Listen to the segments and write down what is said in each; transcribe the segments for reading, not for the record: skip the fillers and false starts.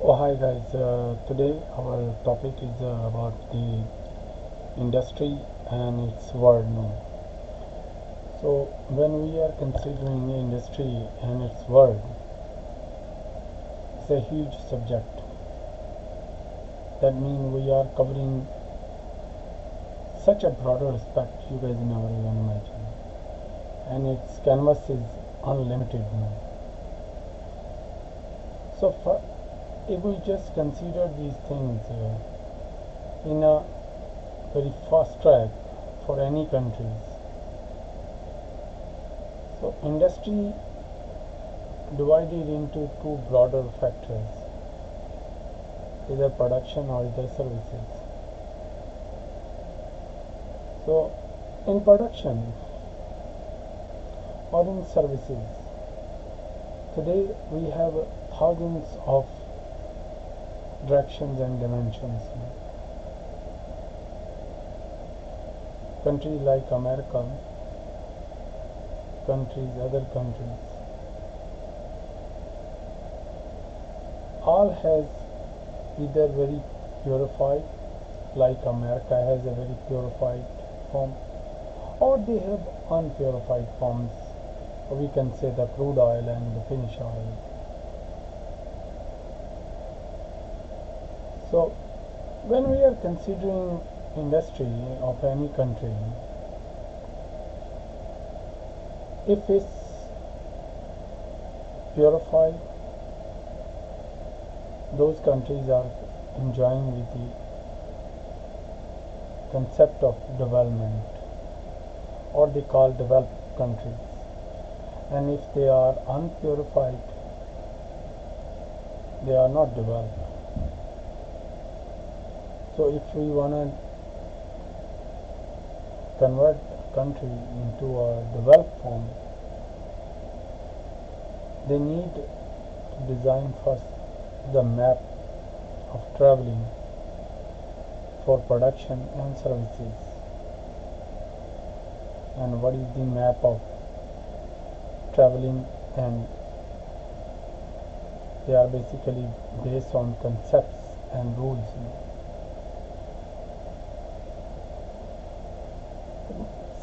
Oh, hi guys. Today our topic is about the industry and its world now. So, when we are considering industry and its world, it's a huge subject. That means we are covering such a broader aspect you guys never even imagine. And its canvas is unlimited now. So, if we just consider these things in a very fast track for any countries, so industry divided into two broader factors, either production or either services. So in production or in services, today we have thousands of directions and dimensions. Countries like America, other countries, all has either very purified, like America has a very purified form, or they have unpurified forms, or we can say the crude oil and the finished oil. So when we are considering industry of any country, if it's purified, those countries are enjoying with the concept of development, or they call developed countries. And if they are unpurified, they are not developed. So if we want to convert a country into a developed form, they need to design first the map of traveling for production and services. And what is the map of traveling? And they are basically based on concepts and rules.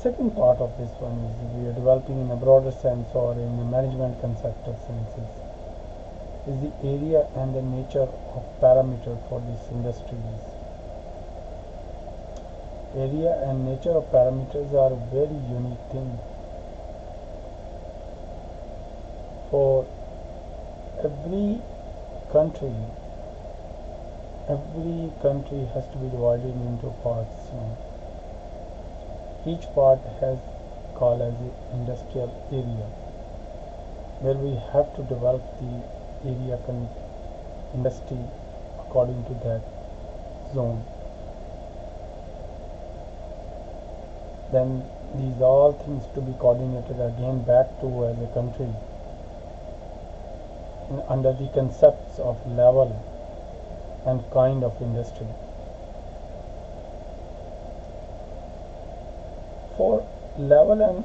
Second part of this one is we are developing in a broader sense, or in a management conceptual senses, is the area and the nature of parameter for these industries. Area and nature of parameters are a very unique thing. For every country, has to be divided into parts. Each part has called as an industrial area, where we have to develop the area industry according to that zone. Then these all things to be coordinated again back to as a country under the concepts of level and kind of industry. For level and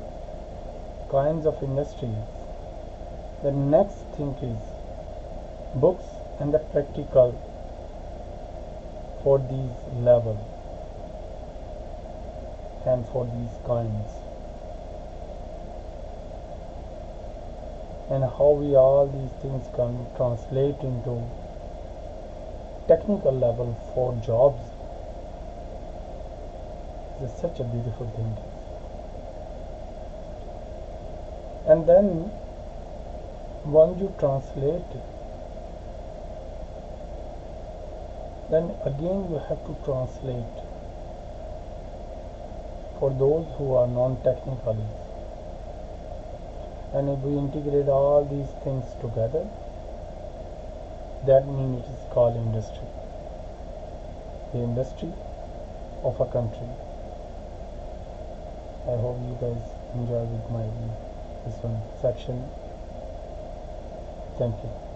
kinds of industries, the next thing is books and the practical for these level and for these kinds, and how we all these things can translate into technical level for jobs is such a beautiful thing. And then once you translate, then again you have to translate for those who are non-technical. And if we integrate all these things together, that means it is called industry, the industry of a country. I hope you guys enjoy with my this one section. Thank you.